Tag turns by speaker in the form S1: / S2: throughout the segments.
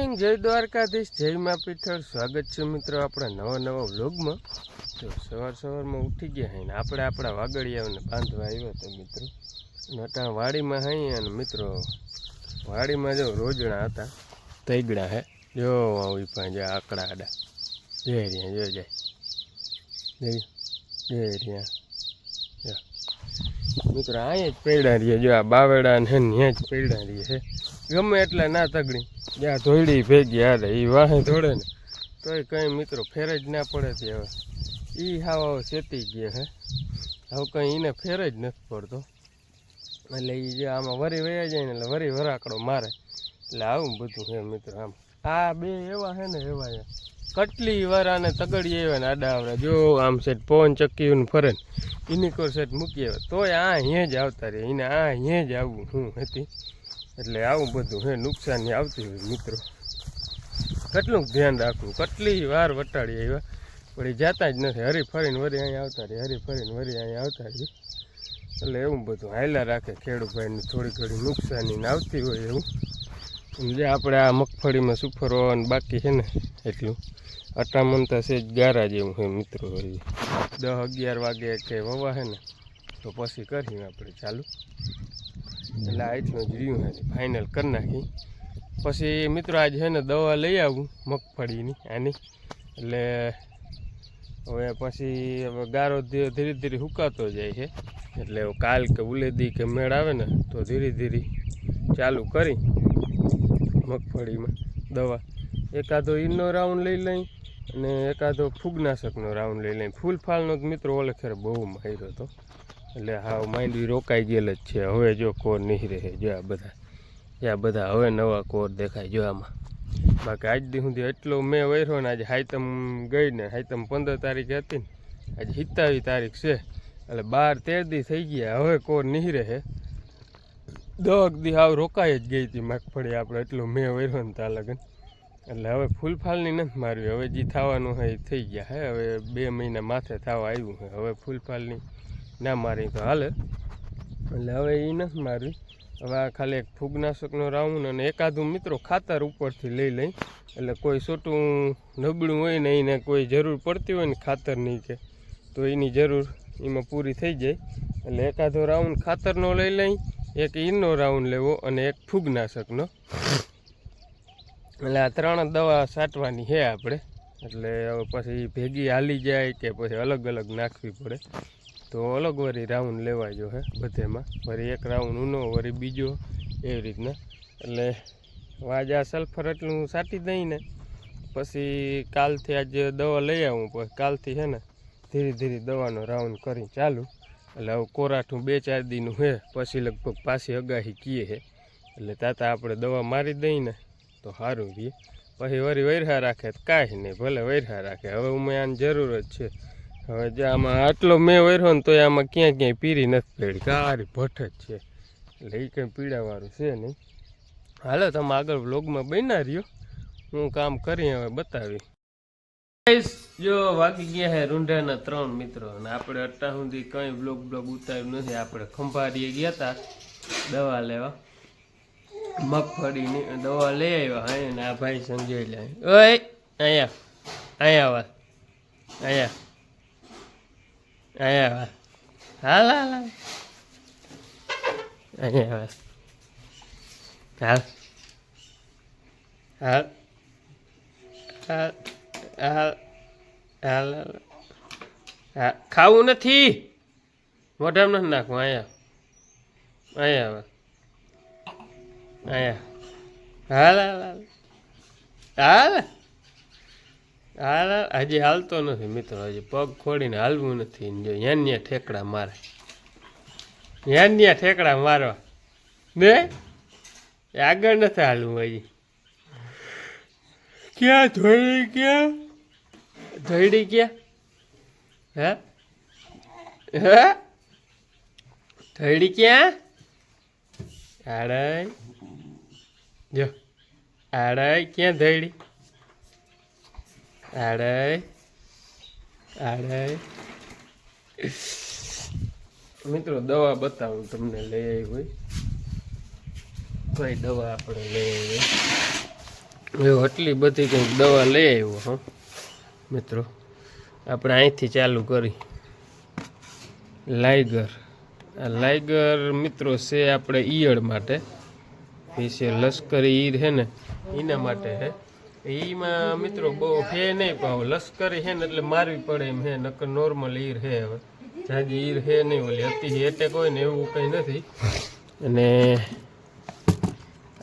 S1: Morning, જય દ્વારકાધીશ, જય મા પીઠળ। સ્વાગત છે મિત્રો આપણા નવા વ્લોગમાં। તો સવારમાં ઉઠી ગયા હે ને આપણે આપણા વાગડિયાઓને બાંધવા આવ્યા હતા મિત્રો। નટા વાડીમાં હઈ અને મિત્રો વાડીમાં જો રોજણા હતા તૈગડા હે જો આવી પાંજે આકડા આડા જય રહ્યા જો જાય જય રહ્યા મિત્રો અહીંયા જ પડ્યા રહીએ। જો આ બાવેડા ને ત્યાં જ પડ્યા રહીએ છે ગમે એટલા ના તગડી જ્યાં ધોઈડી ભેગી હારે એ વાહે ધોડે ને તોય કંઈ મિત્રો ફેર જ ના પડે તે હવે એ હાવ ચેતી ગયા હે હવે કંઈ એને ફેર જ નથી પડતો। એટલે એ જે આમાં વરી વયા જાય ને એટલે વરી વરાકડો મારે એટલે આવું બધું છે મિત્રો। આમ આ બે એવા છે ને એવા કટલી વારાને તગડી આવ્યા ને આડા આવડા જો આમ સેટ પવન ચક્કીને ફરે ને એની કોર સેટ મૂકી આવે તોય આ અહીંયા જ આવતા રહે એને આ અહીંયા જ આવવું શું હતી। એટલે આવું બધું હે નુકસાની આવતી હોય મિત્રો। કેટલું ધ્યાન રાખવું કેટલી વાર વટાડી આવ્યા પણ એ જતા જ નથી હરી ફરીને વરી અહીંયા આવતા રહે હરી ફરીને વરી અહીંયા આવતા રહે। એટલે એવું બધું હાયલા રાખે ખેડૂતભાઈને થોડી ઘણી નુકસાની આવતી હોય એવું। જે આપણે આ મગફળીમાં સુફરવાનું બાકી છે ને એટલું અટામણતા છે જ ગારા જેવું છે મિત્રો। 10-11 વાગે કે વવા છે ને તો પછી કરીએ આપણે ચાલુ। એટલે આટલું જ રહ્યું હે ફાઇનલ કરી નાખી પછી મિત્રો આજ છે ને દવા લઈ આવું મગફળીની આની। એટલે હવે પછી હવે ગારો ધીરે ધીરે સુકાતો જાય છે એટલે કાલ કે ઉલેદી કે મેળ આવે ને તો ધીરે ધીરે ચાલુ કરી મગફળીમાં દવા એકાદો ઈનો રાઉન્ડ લઈ લઈ અને એકાદો ફૂગનાશકનો રાઉન્ડ લઈ લઈ। ફૂલ ફાલનો જ મિત્રો ઓલે ખેર બહુ માર્યો હતો એટલે હાવ માંડવી રોકાઈ ગયેલ જ છે। હવે જો કોર નહીં રહે જો આ બધા હવે નવા કોર દેખાય જો આમાં। બાકી આજ દી સુધી એટલો મેં વર્યો ને આજે હાઈતમ ગઈ ને હાઈતમ 15 તારીખે હતી ને આજે 27 તારીખ છે એટલે 12-13 દી થઈ ગયા હવે કોર નહીં રહે। 10 દી હાવ રોકાઈ જ ગઈ હતી મગફળી આપણે એટલો મેં વર્યો ને ત્યાં લગન એટલે હવે ફૂલફાલની નથી મારવી હવે જે થવાનું હોય એ થઈ ગયા હે। હવે 2 મહિના માથે થવા આવ્યું છે હવે ફૂલફાલની ના મારી તો હાલે એટલે હવે એ નથી મારવી। હવે આ ખાલી એક ફૂગનાશકનો રાઉન્ડ અને એકાદું મિત્રો ખાતર ઉપરથી લઈ લઈ એટલે કોઈ છોટું નબળું હોય ને એને કોઈ જરૂર પડતી હોય ને ખાતરની કે તો એની જરૂર એમાં પૂરી થઈ જાય। એટલે એકાદો રાઉન્ડ ખાતરનો લઈ લઈ એક ઈનો રાઉન્ડ લેવો અને એક ફૂગનાશકનો એટલે આ 3 દવા છાંટવાની છે આપણે। એટલે હવે પછી ભેગી હાલી જાય કે પછી અલગ અલગ નાખવી પડે તો અલગ વરી રાઉન્ડ લેવા જો હે બધેમાં વરી એક રાઉન્ડ ઊનો વરી બીજો એવી રીતના। એટલે આજ આ સલ્ફર એટલું છાંટી દઈને પછી કાલથી આજે દવા લઈ આવું પછી કાલથી છે ને ધીરે ધીરે દવાનો રાઉન્ડ કરી ચાલુ। એટલે હવે કોરાઠું 2-4 દીનું છે પછી લગભગ પાછી અગાહી કીએ છે એટલે તાતા આપણે દવા મારી દઈને તો સારું રહીએ। પછી વરી વૈરહા રાખે તો કાંઈ નહીં ભલે વૈરહા રાખે હવે ઉમે આની જરૂર જ છે। હવે જે આમાં આટલો મેં વર્યો ને તો આમાં ક્યાંય પીરી નથી પડી કારી ભઠ્ઠ જ છે એટલે એ કંઈ પીડાવાળું છે નહીં। હાલો તમે આગળ વ્લોગમાં બન્યા રહ્યો હું કામ કરી હવે બતાવી। જો વાગી ગયા હે રૂંઢાના 3 મિત્રો અને આપણે અત્યાર સુધી કંઈ બ્લોગ ઉતાર્યું નથી। આપણે ખંભાળીએ ગયા હતા દવા લેવા મગફળીની દવા લઈ આવ્યા હા ને આ ભાઈ સમજાઈ લે ઓય અહીંયા વા અહીંયા હાલ હાલ અહીંયા હાલ હાલ હાલ હાલ હાલ હા ખાવું નથી મોઢામાં નથી નાખવું અહીંયા અહીંયા હાલ હાલ હાલ હાલ હજી હાલતો નથી મિત્રો હજી પગ ખોડીને હાલવું નથી જો યાન્યા ઠેકડા મારે યાન્યા ઠેકડા મારવા ને આગળ નથી હાલવું હજી ક્યાં ધોઈડી ક્યાં હે હે ધોઈડી ક્યાં આડાઈ જો આડાઈ ક્યાં ધોઈડી આડાઈ આડાઈ મિત્રો દવા બતાવું તમને લઈ આવી હોય કઈ દવા આપણે લઈ આવી એવું એટલી બધી કંઈક દવા લઈ આવ્યો હો મિત્રો. આપણે અહીંથી ચાલુ કરી. લાઈગર, આ લાઈગર મિત્રો છે આપણે ઈયળ માટે. એ છે લશ્કરી ઈર છે ને એના માટે છે. એમાં મિત્રો બહુ હે નહીં પાવ લશ્કરી છે ને એટલે મારવી પડે એમ હે, નકર નોર્મલ ઈર હે. હવે જાજી ઈર હે નહીં, ઓલી અતિ એટેક હોય ને એવું કંઈ નથી. અને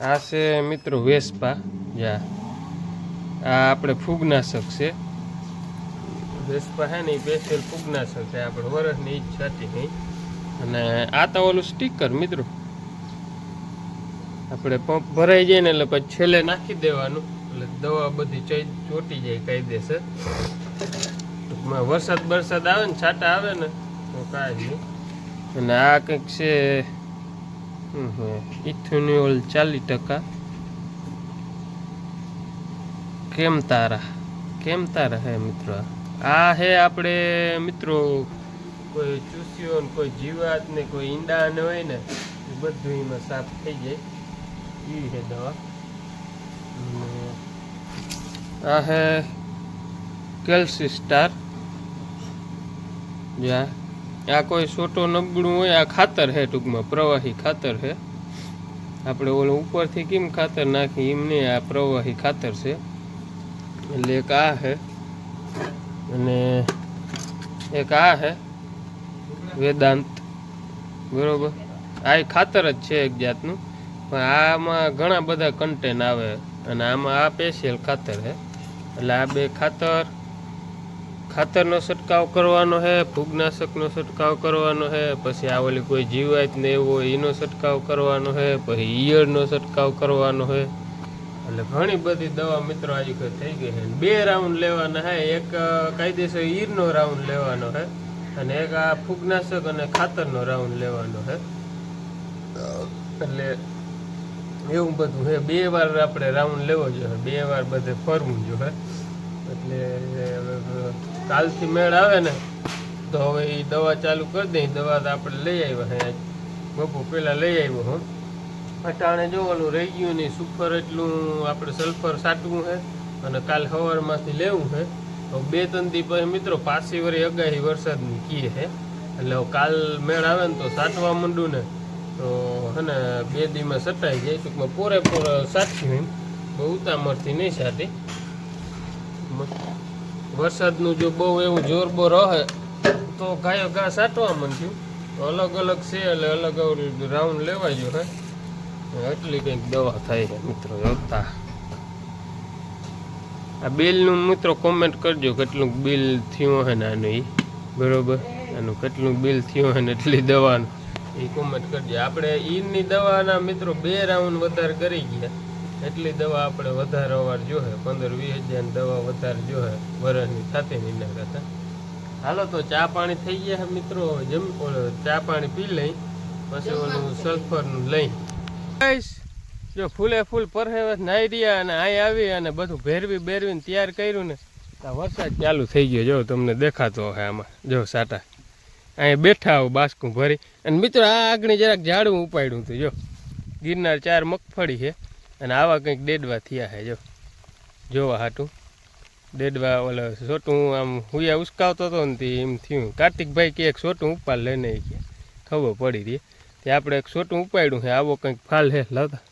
S1: આ છે મિત્રો વેસ્પા. જા આ આપણે ફૂગનાશક છે. વેસ્પા છે ને એ સ્પેશિયલ ફૂગનાશક છે. આપણે વરસની ઈજ છાતી નહીં. અને આ તો ઓલું સ્ટીકર મિત્રો, આપણે પંપ ભરાઈ જાય ને એટલે પછી છેલ્લે નાખી દેવાનું, એટલે દવા બધી ચોટી જાય કાયદેસર. ટૂંકમાં વરસાદ આવે ને છાંટા આવે ને તો કાંઈ નહીં. અને આ કંઈક છે ઇથેનોલ 40%. કેમતારા હે મિત્રો. આ હે આપણે મિત્રો કોઈ ચૂસ્યો ને કોઈ જીવાત ને કોઈ ઈંડા ને હોય ને એ બધું એમાં સાફ થઈ જાય. એ હે દવા. આ હે કેલ્સી સ્ટાર. જા આ કોઈ છોટો નબળું હોય, આ ખાતર હે, ટૂંકમાં પ્રવાહી ખાતર હે. આપણે ઓલું ઉપરથી કેમ ખાતર નાખી એમ નહીં, આ પ્રવાહી ખાતર છે. એટલે એક આ હે અને એક આ હે વેદાંત, બરોબર. આ ખાતર જ છે એક જાતનું, પણ આમાં ઘણા બધા કન્ટેન આવે અને આમાં આ સ્પેશિયલ ખાતર હે. એટલે આ બે ખાતરનો છંટકાવ કરવાનો છે, ફૂગનાશકનો છંટકાવ કરવાનો છે, પછી આ ઓલી કોઈ જીવાત ને એવું હોય એનો છંટકાવ કરવાનો છે, પછી ઈયળનો છંટકાવ કરવાનો છે. એટલે ઘણી બધી દવા મિત્રો આજે થઈ ગઈ છે. 2 રાઉન્ડ લેવાના છે, એક કાયદેસર ઈરનો રાઉન્ડ લેવાનો છે અને એક આ ફૂગનાશક અને ખાતરનો રાઉન્ડ લેવાનો છે. એટલે એવું બધું છે. 2 વાર આપણે રાઉન્ડ લેવો જોઈએ, 2 વાર બધે ફરવું જોઈએ. એટલે કાલથી મેળ આવે ને તો હવે એ દવા ચાલુ કરી દઈ. દવા તો આપણે લઈ આવ્યા છે, બપોર પહેલાં લઈ આવ્યો હું. અટાણે જો ઓલું રહી ગયું નહીં, સુફર એટલું આપણે સલ્ફર સાટવું છે અને કાલ સવારમાંથી લેવું છે. તો 2-3 દી પછી મિત્રો પાછી વળી અગાહી વરસાદની કીએ છે. એટલે કાલ મેળ આવે ને તો સાટવા માંડું ને તો હે ને 2 દીમાં સટાઈ જાય. ટૂંકમાં પૂરેપૂરો સાટ્યું એમ, બહુ ઉતામળથી નહીં સાટી. વરસાદનું જો બહુ એવું જોરબો રહે તો ગાયો ઘા સાટવા માંડ્યું. અલગ અલગ છે એટલે અલગ અલગ રાઉન્ડ લેવાય જો હે. એટલી કંઈક દવા થાય છે મિત્રો. જોતા આ બિલનું મિત્રો કોમેન્ટ કરજો કેટલું બિલ થયું હે ને આનું, એ બરોબર. આનું કેટલું બિલ થયું હે ને એટલી દવાનું એ કોમેન્ટ કરજો. આપણે ઈરની દવાના મિત્રો 2 રાઉન્ડ વધારે કરી ગયા, એટલી દવા આપણે વધારે વાર જોહે. 15-20 હજારની દવા વધારે જોહે વરસની થતી નહીં એના કરતાં. હાલો તો ચા પાણી થઈ ગયા મિત્રો. ચા પાણી પી લઈ પછી ઓલું સલ્ફરનું લઈ જો ફૂલે ફૂલ પરહેવત નાઈ રહ્યા અને અહીં આવી અને બધું બેરવીને તૈયાર કર્યું ને તો વરસાદ ચાલુ થઈ ગયો. જો તમને દેખાતો હે આમાં, જો સાટા અહીં બેઠા આવું બાસકું ભરી. અને મિત્રો આ આગળ જરાક ઝાડવું ઉપાડ્યું હતું. જો ગિરનાર 4 મગફળી છે અને આવા કંઈક ડેડવા થયા છે. જોવા હાટું ડેડવા ઓલા છોટું આમ હુયા ઉસકાવતો હતો ને તે એમ થયું. કાર્તિકભાઈ કે એક છોટું ઉપાડ લઈને કે ખબર પડી રહી તે આપણે એક છોટું ઉપાડ્યું છે. આવો કંઈક ફાલ હે લાવતા.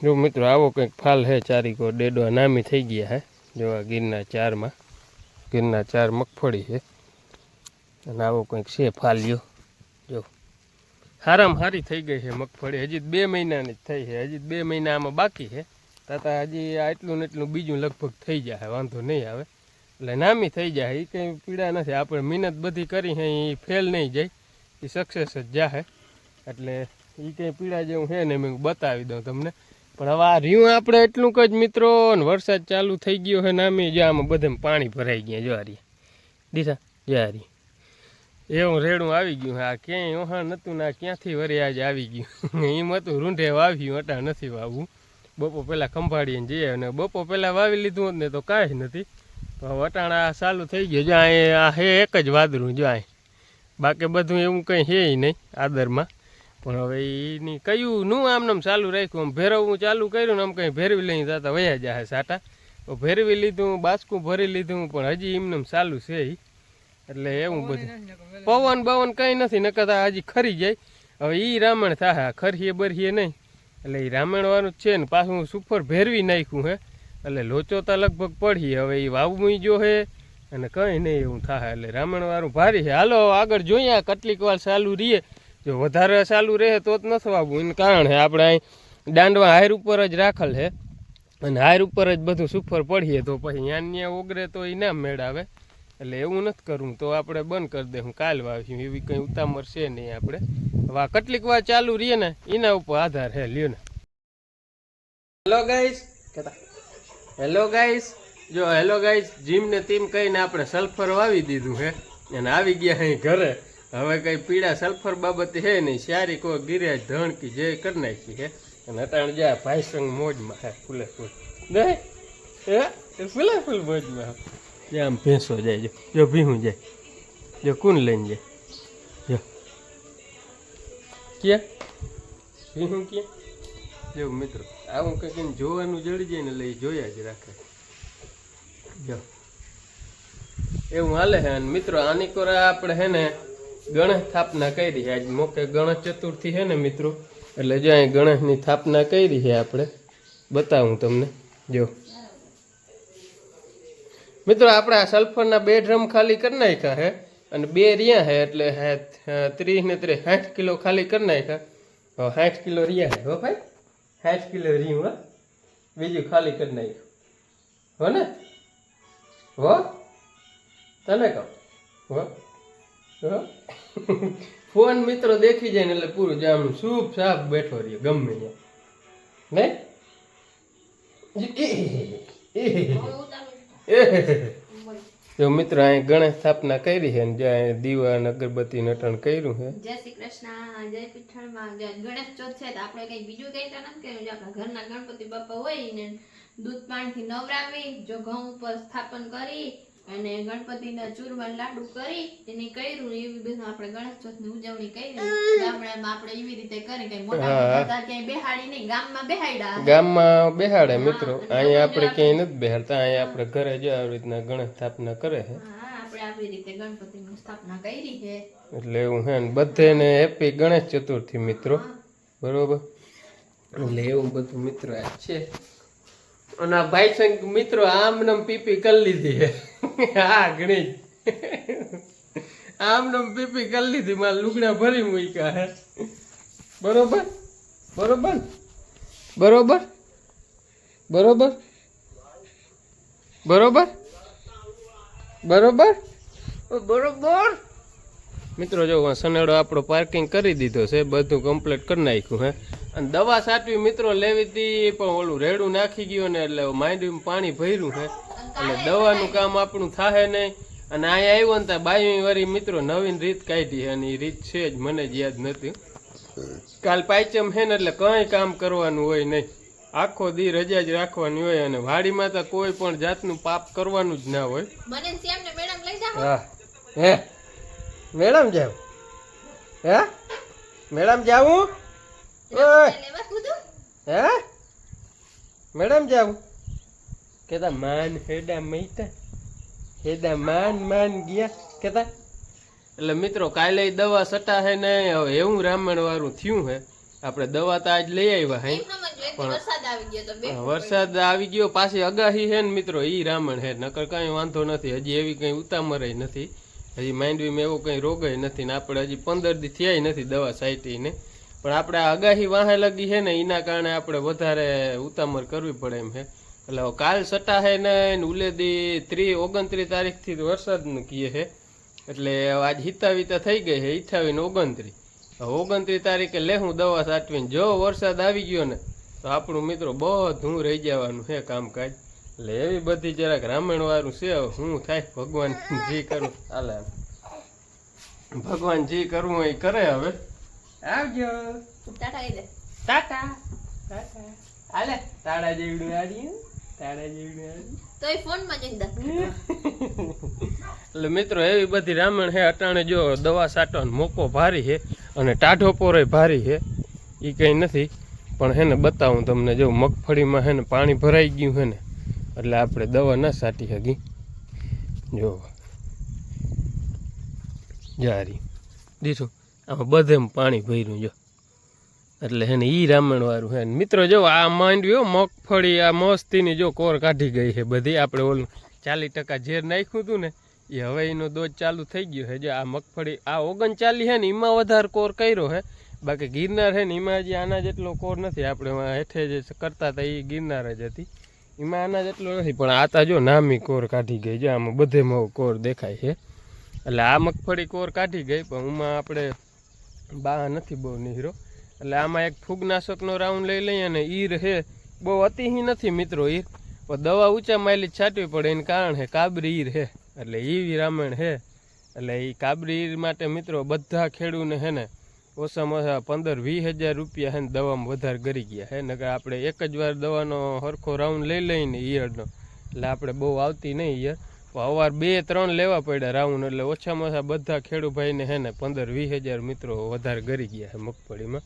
S1: જો મિત્રો આવો કંઈક ફાલ હે. ચારીકો ડેડવા નામી થઈ ગયા હે. જો આ ગિરનાર 4માં ગિરનાર 4 મગફળી છે અને આવો કંઈક છે ફાલ્યો. જો હારામાં હારી થઈ ગઈ છે મગફળી. હજી 2 મહિનાની જ થઈ છે. હજી 2 મહિના આમાં બાકી છે. તાતા હજી આ એટલું ને એટલું બીજું લગભગ થઈ જાય, વાંધો નહીં આવે. એટલે નામી થઈ જાય. એ કંઈ પીડા નથી. આપણે મહેનત બધી કરી છે એ ફેલ નહીં જાય, એ સક્સેસ જ જાહે. એટલે એ કંઈ પીડા જેવું છે ને મેં બતાવી દઉં તમને. પણ હવે આ રહ્યું આપણે એટલું જ મિત્રો. ને વરસાદ ચાલુ થઈ ગયો છે નામી. જો આમાં બધે પાણી ભરાઈ ગયા. જો આ રહી દીધા જા રહી એવું રેડું આવી ગયું. આ ક્યાંય ઓહા નહોતું ને ક્યાંથી વળી આજે આવી ગયું. એમ હતું રૂંઢે વાવ્યું, અટા નથી વાવવું. બપોર પહેલાં ખંભાળીને જઈએ અને બપોર પહેલાં વાવી લીધું હોત ને તો કાંઈ નથી. તો વટાણા ચાલુ થઈ ગયું. જો અહીં આ હે એક જ વાદળું. જો અહીં બાકી બધું એવું કંઈ છે નહીં આદરમાં. પણ હવે એની કયું નું આમનામ ચાલુ રાખ્યું આમ ભેરવવું ચાલુ કર્યું ને આમ કંઈ ભેરવી લઈને જતા વયા જાય સાટા તો ભેરવી લીધું બાસકું ભરી લીધું પણ હજી એમનેમ ચાલુ છે ઈ એટલે એવું બધું પવન બવન કંઈ નથી નકર હજી ખરી જાય હવે એ રામણ થાય ખરીએ બરીએ નહીં એટલે એ રામણવાળું જ છે ને પાછું સુપર ભેરવી નાખ્યું હે એટલે લોચો તો લગભગ પડી હવે એ વાવવું જો હે અને કંઈ નહીં એવું થાય એટલે રામણવાળું ભારી છે હાલો આગળ જોઈએ કેટલીક વાર ચાલુ રહીએ જો વધારે ચાલુ રહે તો જ નથી વાવવું એનું કારણ છે આપણે અહીં દાંડવા હાર ઉપર જ રાખેલ છે અને હાર ઉપર જ બધું સુફર પડીએ તો પછી ત્યાં ઓગરે તો એ ના મેળાવે એટલે એવું નથી કરવું તો આપણે બંધ કરી દે હું કાલ વાવીશું એવી કંઈ ઉતામર છે નહીં આપણે હવે આ કેટલીક વાર ચાલુ રહીએ ને એના ઉપર આધાર હે લ્યો ને હેલો ગાઈસ કહેતા હેલો ગાઈસ જો હેલો ગાઈસ જીમ ને ટીમ કહીને આપણે સલ્ફર વાવી દીધું છે અને આવી ગયા અહીં ઘરે હવે કંઈ પીડા સલ્ફર બાબતે હે નહીં સારી કોઈ ગિરિયાજ ધણકી જે કરી નાખી છે અને અટાણ જ્યાં ભાઈ સંગ મોજમાં હે ફૂલે ફૂલ દે હે ફૂલે ફૂલ મોજમાં જે આમ ભેંસો જાય જો ભીહું જાય જો કોણ લઈને જાય જો ક્યાં ભીહું ક્યાં જેવું મિત્રો આવું કંઈક જોવાનું જડી જાય ને એટલે એ જોયા જ રાખે જો એવું હાલે છે અને મિત્રો આની કોરા આપણે હે ને ગણેશ સ્થાપના કરી છે આજ મોકે ગણેશ ચતુર્થી છે ને મિત્રો એટલે જો અહીં ગણેશની સ્થાપના કરી છે આપણે બતાવું તમને જો મિત્રો આપણે આ સલ્ફરના 2 ડ્રમ ખાલી કરી નાખ્યા છે અને 2 રહ્યા છે એટલે 30 ને 60 કિલો ખાલી કરી નાખ્યા 60 કિલો રહ્યા છે હો ભાઈ 60 કિલો રહ્યું હા બીજું ખાલી કરી નાખ્યું હો ને હો તને કહો હો હો ફોન મિત્રો દેખી જાય ને એટલે પૂરું જામ સૂપ સાપ બેઠો રહ્યો ગમે ત્યાં જો મિત્ર અહીં ગણેશ સ્થાપના કરી છે જ્યાં દીવા અને અગરબત્તી નટણ કર્યું છે
S2: જય શ્રી કૃષ્ણ જય પીઠળમાં ગણેશ ચોથ છે તો આપણે કઈ બીજું કઈ તો નથી કર્યું આપણા ઘરના ગણપતિ બાપા હોય ને દૂધ પાણીથી નવરાવી જો ઘઉં ઉપર સ્થાપન કરી અને ગણપતિના ચૂરમા લાડુ કરી એને કર્યું એવી બધું આપણે ગણેશ ચોથની ઉજવણી કરી ગામડામાં આપણે એવી રીતે કરી કઈ મોટા ક્યાંય બેહાડી નહીં ગામમાં
S1: બેહાડે મિત્રો અહીંયા આપણે ક્યાંય નથી બેહાડતા અહીંયા આપણે ઘરે જ આવી રીતના ગણેશ સ્થાપના કરે છે
S2: આપણે આવી રીતે ગણપતિની સ્થાપના કરી છે
S1: એટલે એવું હે ને બધાને હેપી ગણેશ ચતુર્થી મિત્રો બરોબર એટલે એવું બધું મિત્રો આ છે અને આ ભાઈ સંગ મિત્રો આમ નમ પીપી કરી લીધી હે હા ગણેશ આમ નમ પીપી કરી લીધી મારા લુગડા ભરી મૂક્યા હે બરોબર બરોબર બરોબર બરોબર બરોબર બરોબર બરોબર મિત્રો જો સનેડો આપણો પાર્કિંગ કરી દીધો છે બધું કમ્પ્લીટ કરી નાખ્યું હે અને દવા સાટવી મિત્રો લેવી હતી પણ ઓલું રેડું નાખી ગયું ને એટલે માંડવીમાં પાણી ભર્યું છે એટલે દવાનું કામ આપણું થાય નહીં અને અહીંયા આવ્યો ને ત્યાં 22 વાળી મિત્રો નવીન રીત કાઢી છે અને એ રીત છે જ મને જ યાદ નથી કાલ પાંચમ છે ને એટલે કંઈ કામ કરવાનું હોય નહીં આખો દી રજા જ રાખવાની હોય અને વાડીમાં તો કોઈ પણ જાતનું પાપ કરવાનું જ ના હોય હા હે મેડમ જાવ હે મેડમ જાવું હે મેડમ જાવું કેતા માન હેડા મૈતા હેડા માન ગયા કેતા એટલે મિત્રો કાલે દવા સટા હે ને હવે એવું રામણ વાળું થયું હે આપણે દવા તો આજ લઈ આવ્યા હે પણ વરસાદ આવી ગયો પાછી અગાહી હે ને મિત્રો ઈ રામણ હે નકર કઈ વાંધો નથી હજી એવી કઈ ઉતામરે નથી હજી માંડવીમાં એવો કંઈ રોગ નથી ને આપણે હજી 15 દી થયા નથી દવા સાઈટીને પણ આપણે આ અગાહી વાહે લગી છે ને એના કારણે આપણે વધારે ઉતામર કરવી પડે એમ છે એટલે કાલ સટા છે ને ઉલેદી 29 તારીખથી વરસાદનું કીએ છે એટલે આજ હિતાવિતા થઈ ગઈ છે 28 ને 29 તારીખે લેવું દવા સાટવીને જો વરસાદ આવી ગયો ને તો આપણું મિત્રો બધું રહી જવાનું છે કામકાજ એટલે એવી બધી જરાક રામાયણ વાળું છે શું થાય ભગવાન જે કરું હાલે ભગવાન જે કરવું હોય કરે હવે આવજો ટાટા હાલે તાળા જેવડું આડ્યું
S2: તોય ફોનમાં જ દાંત
S1: એટલે મિત્રો એવી બધી રામણ હે અટાણે જો દવા છાંટવાનો મોકો ભારી છે અને ટાઢો પોરોય ભારી છે એ કંઈ નથી પણ હે ને બતાવું તમને જો મગફળીમાં હે ને પાણી ભરાઈ ગયું છે ને એટલે આપણે દવા ના છાંટી શકી જો જારી દીઠું આમાં બધેમાં પાણી ભર્યું જો એટલે હે ને ઈ રામણવાળું હે મિત્રો જો આ માંડ્યું મગફળી આ મસ્તીની જો કોર કાઢી ગઈ છે બધી આપણે ઓલું 40% ઝેર નાખ્યું હતું ને એ હવે એનો દોજ ચાલુ થઈ ગયો છે જો આ મગફળી આ 39 હે ને એમાં વધારે કોર કર્યો છે બાકી ગિરનાર છે ને એમાં હજી આના જેટલો કોર નથી આપણે હેઠે જે કરતા હતા એ ગિરનાર જ હતી એમાં આના જેટલો નથી પણ આતા જો નામી કોર કાઢી ગઈ જો આમાં બધેમાં કોર દેખાય છે એટલે આ મગફળી કોર કાઢી ગઈ પણ એમાં આપણે બા નથી બહુ નીહરો એટલે આમાં એક ફૂગનાશકનો રાઉન્ડ લઈ લઈએ અને ઈર છે બહુ અતિહી નથી મિત્રો ઈર પણ દવા ઊંચા માયલી છાંટવી પડે એનું કારણ છે કાબરી ઈર છે એટલે એવી રામણ છે એટલે એ કાબરી ઈર માટે મિત્રો બધા ખેડૂને છે ને ઓછામાં ઓછા 15-20 હજાર રૂપિયા છે ને દવામાં વધારે ગરી ગયા છે નકર આપણે એક જ વાર દવાનો સરખો રાઉન્ડ લઈ લઈને ઈયળનો એટલે આપણે બહુ આવતી નહીં ઈયળ અવાર 2-3 લેવા પડ્યા રાઉન્ડ એટલે ઓછામાં ઓછા બધા ખેડૂભાઈને છે ને 15-20 હજાર મિત્રો વધારે ગરી ગયા છે મગફળીમાં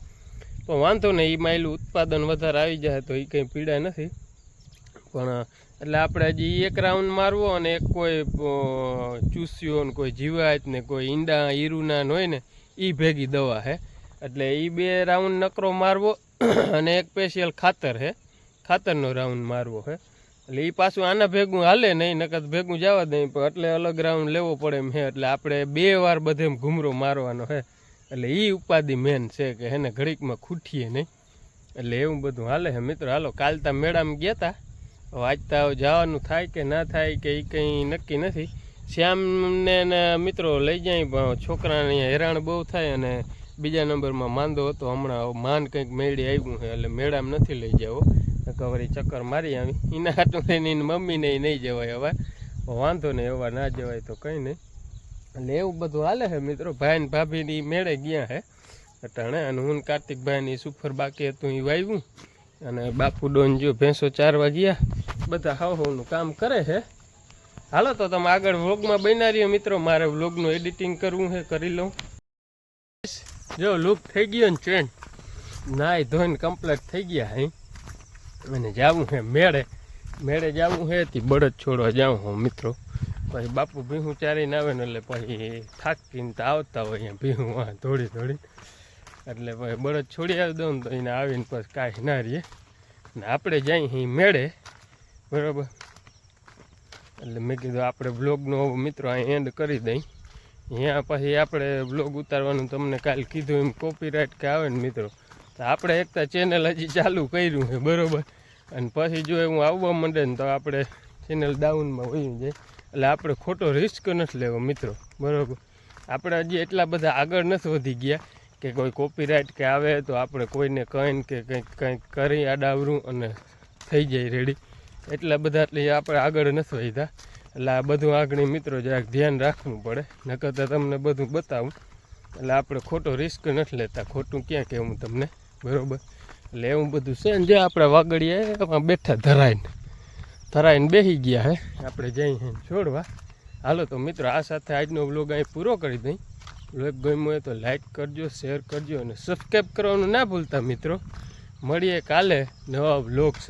S1: તો વાંધો નહીં એ માયલું ઉત્પાદન વધારે આવી જાય તો એ કંઈ પીડા નથી પણ એટલે આપણે હજી એક રાઉન્ડ મારવો અને એક કોઈ ચૂસ્યો ને કોઈ જીવાત ને કોઈ ઈંડા ઈરુના હોય ને એ ભેગી દવા છે એટલે એ 2 રાઉન્ડ નકરો મારવો અને એક સ્પેશિયલ ખાતર છે ખાતરનો રાઉન્ડ મારવો છે એટલે એ પાછું આના ભેગું હાલે નહીં નકર ભેગું જવા દે પણ એટલે અલગ રાઉન્ડ લેવો પડે એમ છે એટલે આપણે 2 વાર બધે ઘૂમરો મારવાનો છે એટલે એ ઉપાધિ મેન છે કે એને ઘડીકમાં ખૂટીએ નહીં એટલે એવું બધું હાલે છે મિત્રો હાલો કાલ તા મેળામાં ગયા હતા વાંચતા જવાનું થાય કે ના થાય કે એ કંઈ નક્કી નથી શ્યામને મિત્રો લઈ જાય પણ છોકરાને હેરાન બહુ થાય અને બીજા નંબરમાં માંદો હતો હમણાં માન કંઈક મેળી આવ્યું છે એટલે મેળામાં નથી લઈ જાવો કવરી ચક્કર મારી આવી એના હાટું થઈને મમ્મીને નહીં જવાય હવે વાંધો નહીં હવે ના જવાય તો કંઈ નહીં એટલે એવું બધું હાલે છે મિત્રો ભાઈ ને ભાભીની મેળે ગયા છે અટાણે અને હું કાર્તિકભાઈની સુફર બાકી હતું એ વાવ્યું અને બાપુ ડોન જો ભેંસો ચારવા ગયા બધા હાવનું કામ કરે છે હાલો તો તમે આગળ વ્લોગમાં બન્યા રહ્યો મિત્રો મારે વ્લોગનું એડિટિંગ કરવું છે કરી લઉં જો લુક થઈ ગયો ને ચેન નાઈ ધોઈને કમ્પ્લીટ થઈ ગયા હે અને જવું છે મેળે જવું છે તે બળદ છોડવા જાઉં હું મિત્રો પછી બાપુ ભીહું ચારીને આવે ને એટલે પછી થાકીને તો આવતા હોય અહીંયા ભીહું વાં દોડી એટલે પછી બળદ છોડી આવી દઉં ને તો એને આવીને પછી કાંઈ ના રહીએ ને આપણે જઈએ અહીં મેળે બરાબર એટલે મેં કીધું આપણે બ્લોગનો મિત્રો અહીં એન્ડ કરી દઈ અહીંયા પછી આપણે બ્લોગ ઉતારવાનું તમને કાલે કીધું એમ કોપીરાઇટ કે આવે ને મિત્રો તો આપણે એકતા ચેનલ હજી ચાલુ કર્યું છે બરાબર અને પછી જો એવું આવવા માંડે ને તો આપણે ચેનલ ડાઉનમાં વયું જાય એટલે આપણે ખોટો રિસ્ક નથી લેવો મિત્રો બરાબર આપણે હજી એટલા બધા આગળ નથી વધી ગયા કે કોઈ કોપીરાઇટ કે આવે તો આપણે કોઈને કહીને કે કંઈક કરી આડાવરું અને થઈ જાય રેડી એટલા બધા એટલે આપણે આગળ નથી વધ્યા એટલે આ બધું આગળ મિત્રો જરાક ધ્યાન રાખવું પડે નકર તો તમને બધું બતાવું એટલે આપણે ખોટો રિસ્ક નથી લેતા ખોટું ક્યાં કહેવું તમને બરાબર એટલે એવું બધું છે ને જે આપણે વાગડીએ બેઠા ધરાઈને બેસી ગયા હે આપણે જઈએ છોડવા હાલો તો મિત્રો આ સાથે આજનો વ્લોગ અહીં પૂરો કરી દઈ વ્લોગ ગમ્યો હોય તો લાઈક કરજો શેર કરજો અને સબસ્ક્રાઈબ કરવાનું ના ભૂલતા મિત્રો મળીએ કાલે નવા વ્લોગ સાથે